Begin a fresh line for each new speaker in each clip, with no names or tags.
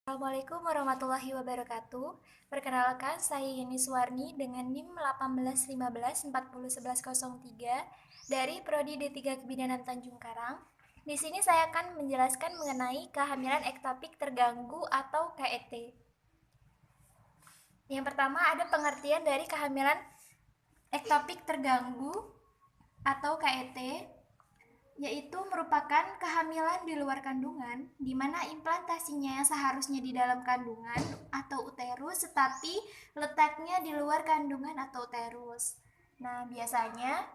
Assalamualaikum warahmatullahi wabarakatuh. Perkenalkan, saya Yeni Suwarni dengan NIM 1815401103 dari Prodi D3 Kebidanan Tanjung Karang. Di sini saya akan menjelaskan mengenai kehamilan ektopik terganggu atau KET. Yang pertama ada pengertian dari kehamilan ektopik terganggu atau KET, yaitu merupakan kehamilan di luar kandungan, di mana implantasinya yang seharusnya di dalam kandungan atau uterus, tetapi letaknya di luar kandungan atau uterus. Nah, biasanya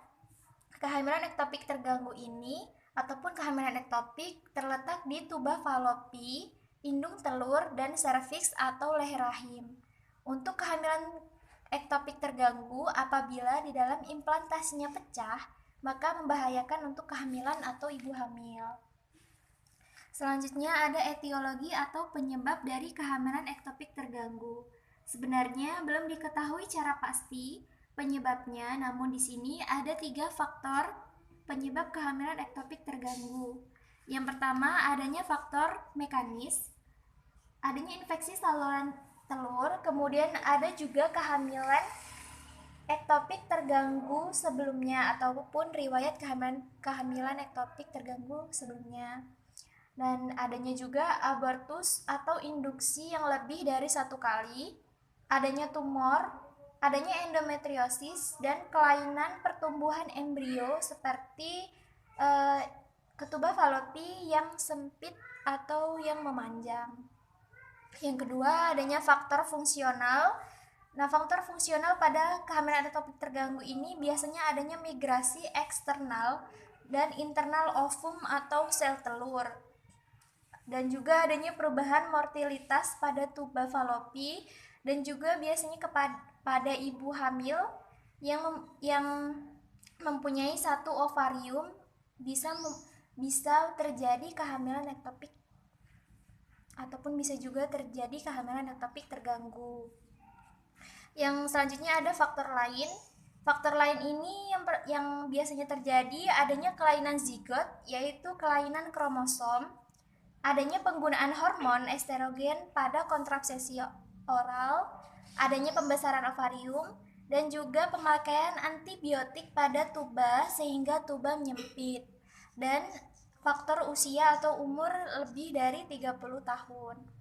kehamilan ektopik terganggu ini ataupun kehamilan ektopik terletak di tuba falopi, indung telur, dan serviks atau leher rahim. Untuk kehamilan ektopik terganggu apabila di dalam implantasinya pecah, maka membahayakan untuk kehamilan atau ibu hamil. Selanjutnya ada etiologi atau penyebab dari kehamilan ektopik terganggu. Sebenarnya belum diketahui secara pasti penyebabnya, namun di sini ada 3 faktor penyebab kehamilan ektopik terganggu. Yang pertama adanya faktor mekanis, adanya infeksi saluran telur, kemudian ada juga kehamilan ektopik terganggu sebelumnya ataupun riwayat kehamilan ektopik terganggu sebelumnya. Dan adanya juga abortus atau induksi yang lebih dari 1 kali, adanya tumor, adanya endometriosis, dan kelainan pertumbuhan embrio seperti ketuba falopi yang sempit atau yang memanjang. Yang kedua adanya faktor fungsional. Nah, faktor fungsional pada kehamilan ektopik terganggu ini biasanya adanya migrasi eksternal dan internal ovum atau sel telur. Dan juga adanya perubahan mortalitas pada tuba falopi, dan juga biasanya pada ibu hamil yang mempunyai 1 ovarium bisa terjadi kehamilan ektopik ataupun bisa juga terjadi kehamilan ektopik terganggu. Yang selanjutnya ada faktor lain. Faktor lain ini yang biasanya terjadi adanya kelainan zigot, yaitu kelainan kromosom, adanya penggunaan hormon estrogen pada kontrasepsi oral, adanya pembesaran ovarium, dan juga pemakaian antibiotik pada tuba sehingga tuba menyempit, dan faktor usia atau umur lebih dari 30 tahun.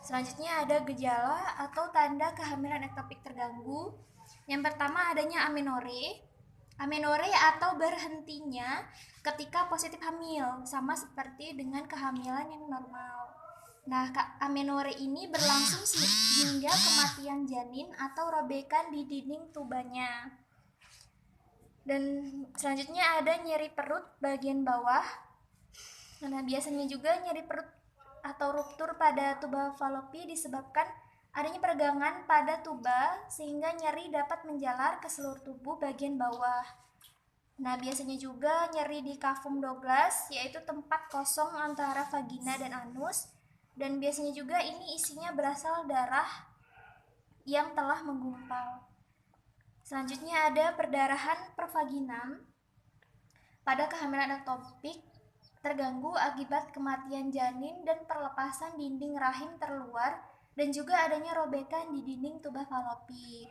Selanjutnya ada gejala atau tanda kehamilan ektopik terganggu. Yang pertama adanya amenore. Amenore atau berhentinya ketika positif hamil, sama seperti dengan kehamilan yang normal. Nah, amenore ini berlangsung hingga kematian janin atau robekan di dinding tubanya. Dan selanjutnya ada nyeri perut bagian bawah. Nah, biasanya juga nyeri perut atau ruptur pada tuba falopi disebabkan adanya peregangan pada tuba sehingga nyeri dapat menjalar ke seluruh tubuh bagian bawah. Nah, biasanya juga nyeri di cavum Douglas, yaitu tempat kosong antara vagina dan anus, dan biasanya juga ini isinya berasal darah yang telah menggumpal. Selanjutnya ada perdarahan pervaginam pada kehamilan ektopik terganggu akibat kematian janin dan perlepasan dinding rahim terluar, dan juga adanya robekan di dinding tuba falopi.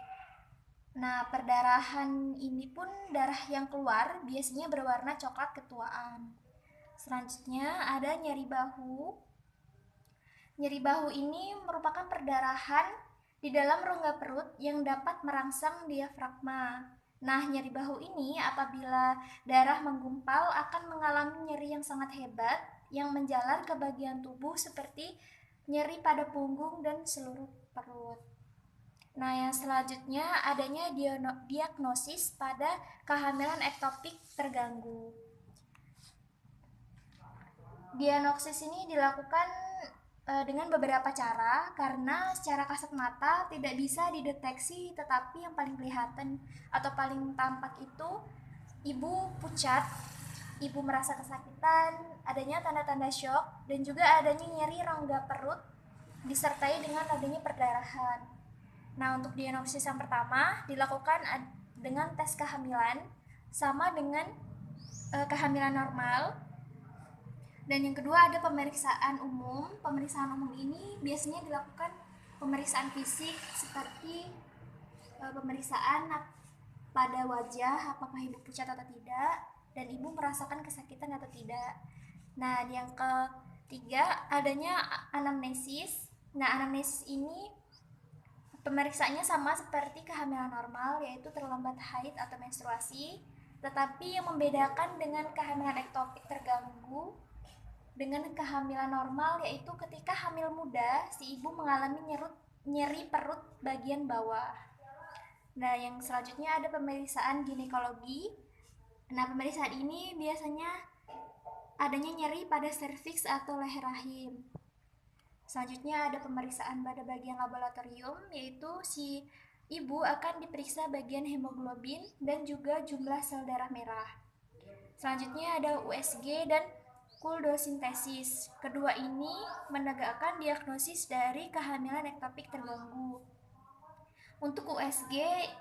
Nah, perdarahan ini pun darah yang keluar biasanya berwarna coklat ketuaan. Selanjutnya ada nyeri bahu. Nyeri bahu ini merupakan perdarahan di dalam rongga perut yang dapat merangsang diafragma. Nah, nyeri bahu ini apabila darah menggumpal akan mengalami nyeri yang sangat hebat yang menjalar ke bagian tubuh seperti nyeri pada punggung dan seluruh perut. Nah, yang selanjutnya adanya diagnosis pada kehamilan ektopik terganggu. Diagnosis ini dilakukan dengan beberapa cara, karena secara kasat mata tidak bisa dideteksi, tetapi yang paling kelihatan atau paling tampak itu ibu pucat, ibu merasa kesakitan, adanya tanda-tanda syok, dan juga adanya nyeri rongga perut disertai dengan adanya perdarahan. Nah, untuk diagnosis yang pertama dilakukan dengan tes kehamilan sama dengan kehamilan normal. Dan yang kedua ada pemeriksaan umum. Pemeriksaan umum ini biasanya dilakukan pemeriksaan fisik seperti pemeriksaan pada wajah, apakah ibu pucat atau tidak, dan ibu merasakan kesakitan atau tidak. Nah, yang ketiga adanya anamnesis. Nah, anamnesis ini pemeriksaannya sama seperti kehamilan normal, yaitu terlambat haid atau menstruasi, tetapi yang membedakan dengan kehamilan ektopik terganggu dengan kehamilan normal yaitu ketika hamil muda, si ibu mengalami nyeri perut bagian bawah. Nah, yang selanjutnya ada pemeriksaan ginekologi. Nah, pemeriksaan ini biasanya adanya nyeri pada serviks atau leher rahim. Selanjutnya ada pemeriksaan pada bagian laboratorium, yaitu si ibu akan diperiksa bagian hemoglobin dan juga jumlah sel darah merah. Selanjutnya ada USG dan kuldosintesis. Kedua ini menegakkan diagnosis dari kehamilan ektopik terganggu. Untuk USG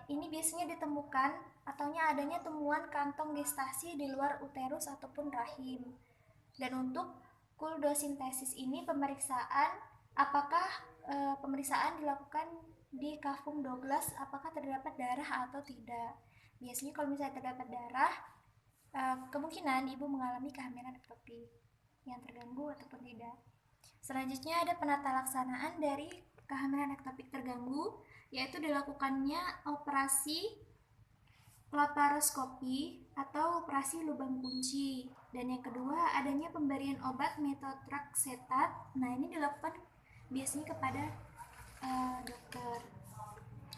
ini biasanya ditemukan ataunya adanya temuan kantong gestasi di luar uterus ataupun rahim. Dan untuk kuldosintesis ini apakah pemeriksaan dilakukan di kafum Douglas apakah terdapat darah atau tidak. Biasanya kalau misalnya terdapat darah, kemungkinan ibu mengalami kehamilan ektopik yang terganggu ataupun tidak. Selanjutnya ada penata laksanaan dari kehamilan ektopik terganggu, yaitu dilakukannya operasi laparoskopi atau operasi lubang kunci. Dan yang kedua adanya pemberian obat metotrexatat. Nah, ini dilakukan biasanya kepada dokter.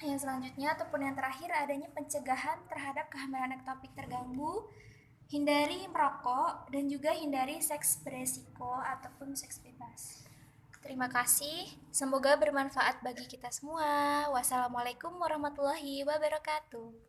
Yang selanjutnya ataupun yang terakhir adanya pencegahan terhadap kehamilan ektopik terganggu. Hindari merokok dan juga hindari seks beresiko ataupun seks bebas. Terima kasih, semoga bermanfaat bagi kita semua. Wassalamualaikum warahmatullahi wabarakatuh.